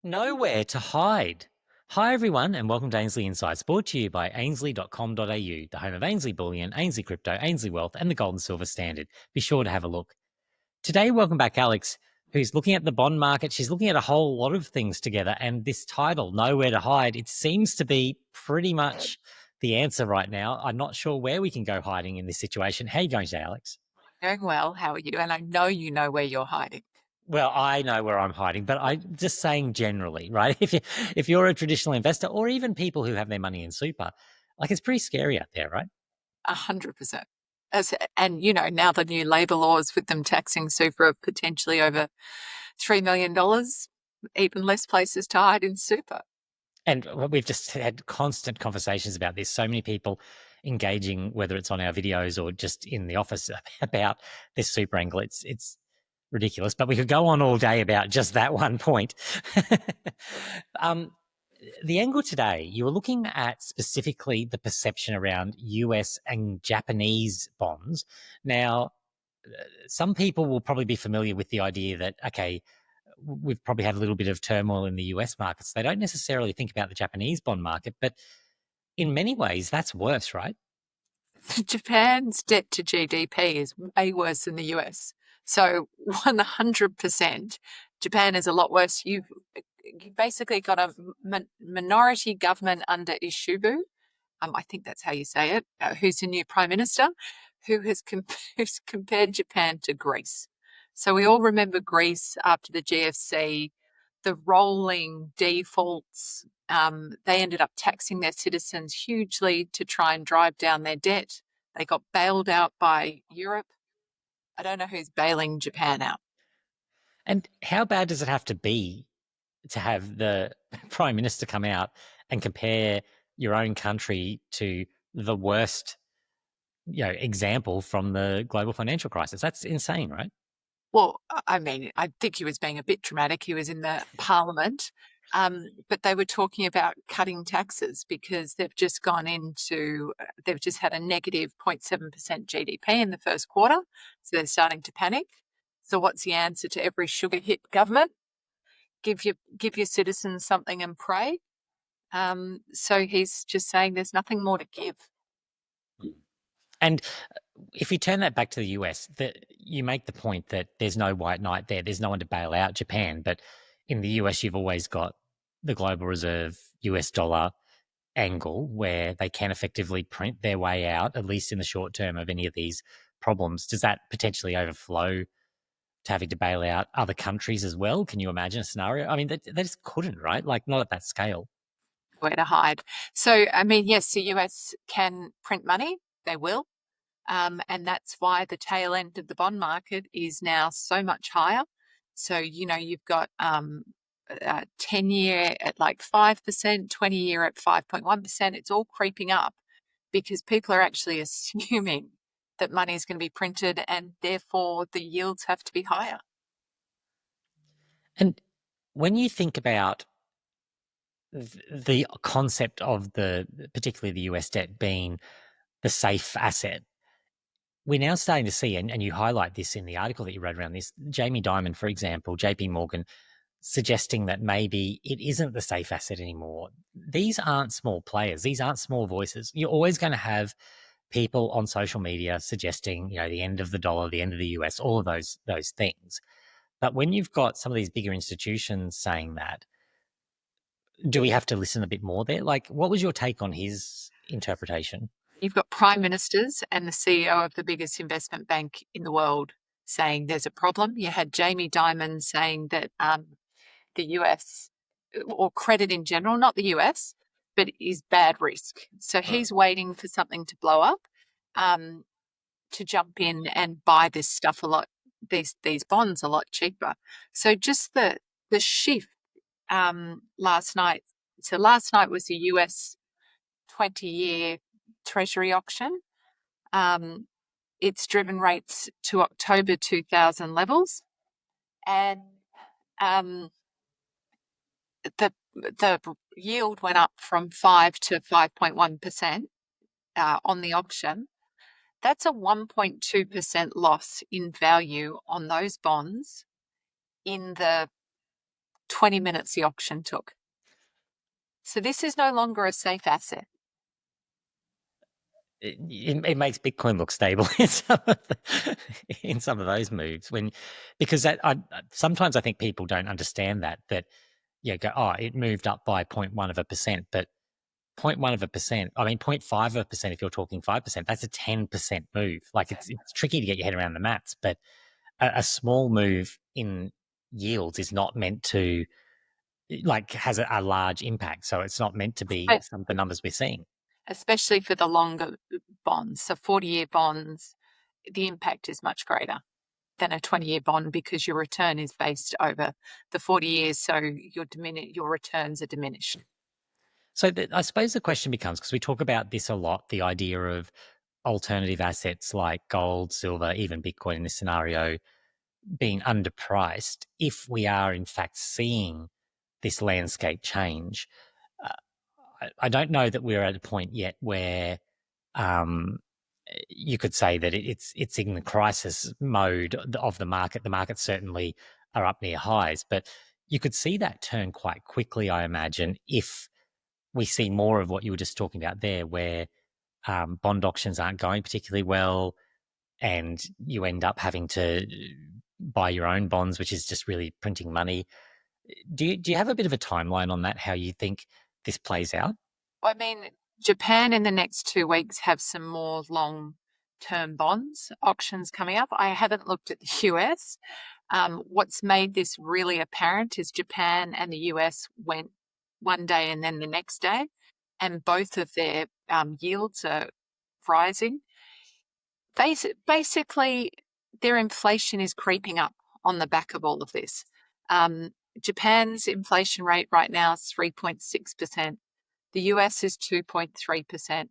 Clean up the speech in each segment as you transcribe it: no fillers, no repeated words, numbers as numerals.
Nowhere to hide. Hi, everyone, and welcome to Ainsley Insights, brought to you by Ainsley.com.au, the home of Ainsley Bullion, Ainsley Crypto, Ainsley Wealth, and the Gold and Silver Standard. Be sure to have a look. Today, welcome back, Alex, who's looking at the bond market. She's looking at a whole lot of things together, and this title, Nowhere to Hide, it seems to be pretty much the answer right now. I'm not sure where we can go hiding in this situation. How are you going today, Alex? Doing well. How are you? And I know you know where you're hiding. Well, I know where I'm hiding, but I'm just saying generally, right? If you're a traditional investor or even people who have their money in super, like it's pretty scary out there, right? 100%. And now the new labor laws with them taxing super of potentially over $3 million, even less places to hide in super. And we've just had constant conversations about this. So many people engaging, whether it's on our videos or just in the office, about this super angle. It's ridiculous, but we could go on all day about just that one point. um, the angle today, you were looking at specifically the perception around US and Japanese bonds. Now, some people will probably be familiar with the idea that, okay, we've probably had a little bit of turmoil in the US markets. They don't necessarily think about the Japanese bond market, but in many ways, that's worse, right? Japan's debt to GDP is way worse than the US. So 100%, Japan is a lot worse. You've basically got a minority government under Ishibu. I think that's how you say it, who's the new prime minister, who's compared Japan to Greece. So we all remember Greece after the GFC, the rolling defaults. They ended up taxing their citizens hugely to try and drive down their debt. They got bailed out by Europe. I don't know who's bailing Japan out. And how bad does it have to be to have the prime minister come out and compare your own country to the worst, example from the global financial crisis? That's insane, right? Well, I mean, I think he was being a bit dramatic. He was in the parliament, but they were talking about cutting taxes because they've just had a negative 0.7% GDP in the first quarter. So they're starting to panic. So what's the answer to every sugar hit government? Give your citizens something and pray. So he's just saying there's nothing more to give. And if you turn that back to the US, you make the point that there's no white knight there. There's no one to bail out Japan. But in the US, you've always got the global reserve US dollar angle where they can effectively print their way out, at least in the short term, of any of these problems. Does that potentially overflow to having to bail out other countries as well? Can you imagine a scenario? I mean, they just couldn't, right? Like, not at that scale. Where to hide. So, I mean, yes, the US can print money. They will. And that's why the tail end of the bond market is now so much higher. So, you've got 10-year at like 5%, 20-year at 5.1%. It's all creeping up because people are actually assuming that money is going to be printed and therefore the yields have to be higher. And when you think about the concept of particularly the US debt being the safe asset, we're now starting to see, and you highlight this in the article that you wrote around this, Jamie Dimon, for example, JP Morgan, suggesting that maybe it isn't the safe asset anymore. These aren't small players. These aren't small voices. You're always going to have people on social media suggesting, the end of the dollar, the end of the US, all of those things. But when you've got some of these bigger institutions saying that, do we have to listen a bit more there? Like, what was your take on his interpretation? You've got prime ministers and the CEO of the biggest investment bank in the world saying there's a problem. You had Jamie Dimon saying that the US or credit in general, not the US, but is bad risk. So he's waiting for something to blow up um, to jump in and buy this stuff a lot, these bonds a lot cheaper. So just the shift last night. So last night was the US 20-year Treasury auction. Um, it's driven rates to October 2000 levels, and um, the yield went up from 5 to 5.1% on the auction. That's a 1.2% loss in value on those bonds in the 20 minutes the auction took. So this is no longer a safe asset. It makes Bitcoin look stable in some of those moves because sometimes I think people don't understand that it moved up by 0.1%, but 0.1%, I mean 0.5% if you're talking 5%, that's a 10% move. Like it's tricky to get your head around the maths, but a small move in yields is not meant to has a large impact. So it's not meant to be some of the numbers we're seeing. Especially for the longer bonds. So 40-year bonds, the impact is much greater than a 20-year bond because your return is based over the 40 years. So your returns are diminished. So I suppose the question becomes, because we talk about this a lot, the idea of alternative assets like gold, silver, even Bitcoin in this scenario being underpriced, if we are in fact seeing this landscape change. I don't know that we're at a point yet where you could say that it's in the crisis mode of the market. The markets certainly are up near highs, but you could see that turn quite quickly, I imagine, if we see more of what you were just talking about there, where bond auctions aren't going particularly well, and you end up having to buy your own bonds, which is just really printing money. Do you have a bit of a timeline on that? How you think this plays out? I mean, Japan in the next 2 weeks have some more long-term bonds auctions coming up. I haven't looked at the US. What's made this really apparent is Japan and the US went one day and then the next day, and both of their yields are rising. Basically, their inflation is creeping up on the back of all of this. Japan's inflation rate right now is 3.6%. The US is 2.3%.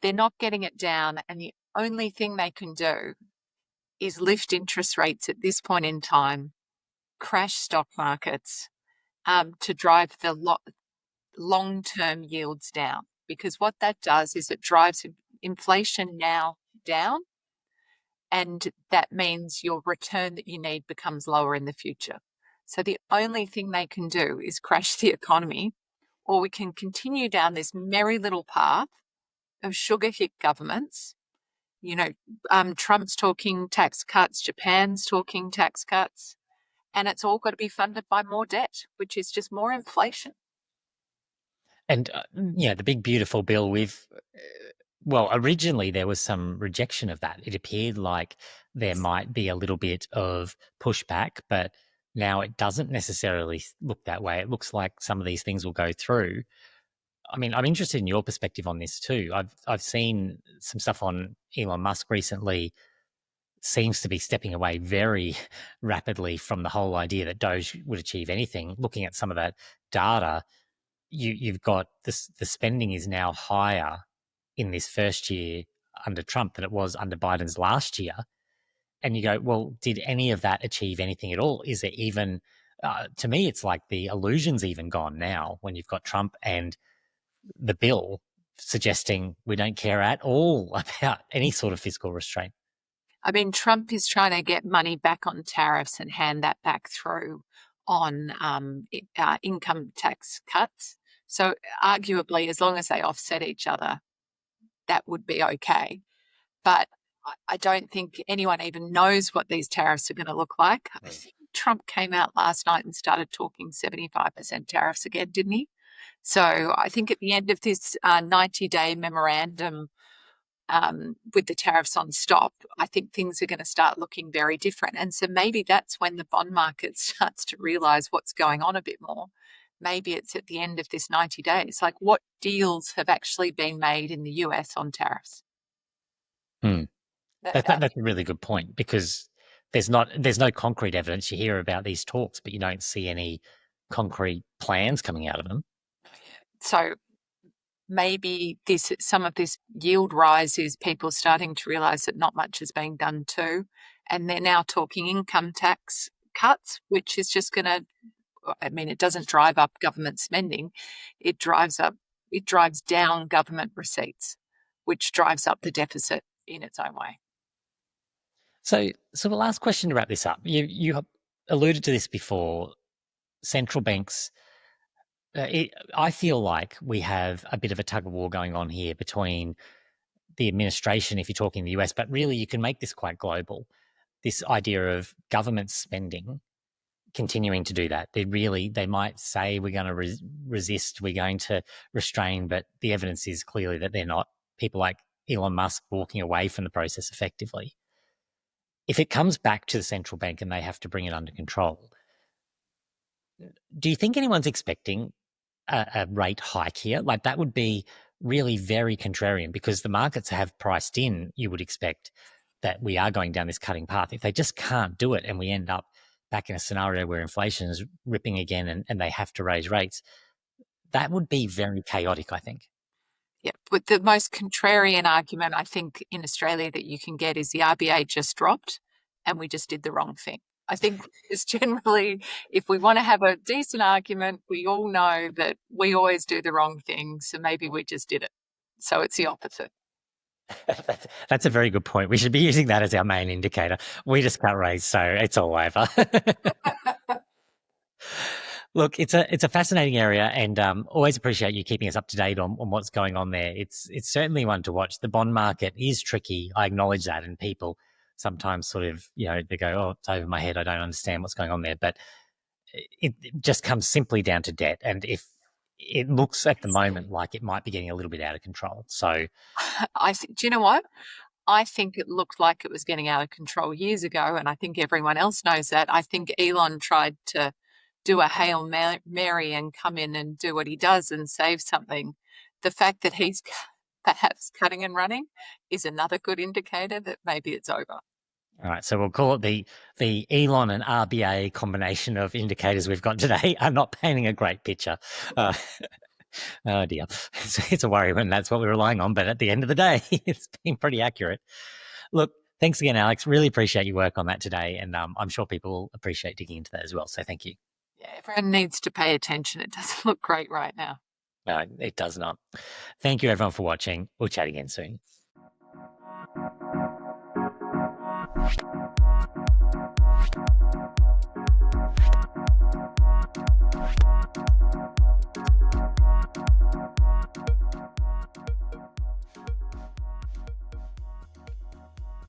They're not getting it down, and the only thing they can do is lift interest rates at this point in time, crash stock markets to drive the long-term yields down. Because what that does is it drives inflation now down, and that means your return that you need becomes lower in the future. So the only thing they can do is crash the economy, or we can continue down this merry little path of sugar hit governments. Trump's talking tax cuts, Japan's talking tax cuts, and it's all got to be funded by more debt, which is just more inflation. And the big beautiful bill originally there was some rejection of that. It appeared like there might be a little bit of pushback, but now it doesn't necessarily look that way. It looks like some of these things will go through. I mean, I'm interested in your perspective on this too. I've seen some stuff on Elon Musk recently. Seems to be stepping away very rapidly from the whole idea that Doge would achieve anything. Looking at some of that data, you've got this, the spending is now higher in this first year under Trump than it was under Biden's last year. And you go, well, did any of that achieve anything at all? Is it even, to me, it's like the illusion's even gone now when you've got Trump and the bill suggesting we don't care at all about any sort of fiscal restraint. I mean, Trump is trying to get money back on tariffs and hand that back through on income tax cuts. So arguably, as long as they offset each other, that would be okay. But I don't think anyone even knows what these tariffs are going to look like. I think Trump came out last night and started talking 75% tariffs again, didn't he? So I think at the end of this 90-day memorandum with the tariffs on stop, I think things are going to start looking very different. And so maybe that's when the bond market starts to realize what's going on a bit more. Maybe it's at the end of this 90 days. Like, what deals have actually been made in the US on tariffs? That's a really good point, because there's no concrete evidence. You hear about these talks, but you don't see any concrete plans coming out of them. So maybe some of this yield rise is people starting to realize that not much is being done too. And they're now talking income tax cuts, which is just going to, I mean, it doesn't drive up government spending. It drives down government receipts, which drives up the deficit in its own way. So the last question to wrap this up, you alluded to this before. central banks, I feel like we have a bit of a tug of war going on here between the administration, if you're talking the US, but really you can make this quite global. This idea of government spending continuing to do that. They might say we're going to resist, we're going to restrain, but the evidence is clearly that they're not. People like Elon Musk walking away from the process effectively. If it comes back to the central bank and they have to bring it under control, do you think anyone's expecting a rate hike here? Like that would be really very contrarian because the markets have priced in, you would expect that we are going down this cutting path. If they just can't do it and we end up back in a scenario where inflation is ripping again and they have to raise rates, that would be very chaotic, I think. Yeah, but the most contrarian argument I think in Australia that you can get is the RBA just dropped and we just did the wrong thing. I think it's generally, if we want to have a decent argument, we all know that we always do the wrong thing. So maybe we just did it. So it's the opposite. That's a very good point. We should be using that as our main indicator. We just can't raise, so it's all over. Look, it's a fascinating area, and always appreciate you keeping us up to date on what's going on there. It's certainly one to watch. The bond market is tricky. I acknowledge that, and people sometimes sort of they go, "Oh, it's over my head. I don't understand what's going on there." But it just comes simply down to debt, and if it looks at the moment like it might be getting a little bit out of control. So, do you know what? I think it looked like it was getting out of control years ago, and I think everyone else knows that. I think Elon tried to do a Hail Mary and come in and do what he does and save something. The fact that he's perhaps cutting and running is another good indicator that maybe it's over. all right, so we'll call it the Elon and RBA combination of indicators we've got today are not painting a great picture. Oh dear, it's a worry when that's what we're relying on. But at the end of the day, it's been pretty accurate. Look, thanks again, Alex. Really appreciate your work on that today, and I'm sure people will appreciate digging into that as well. So thank you. Yeah, everyone needs to pay attention. It doesn't look great right now. No, it does not. Thank you, everyone, for watching. We'll chat again soon.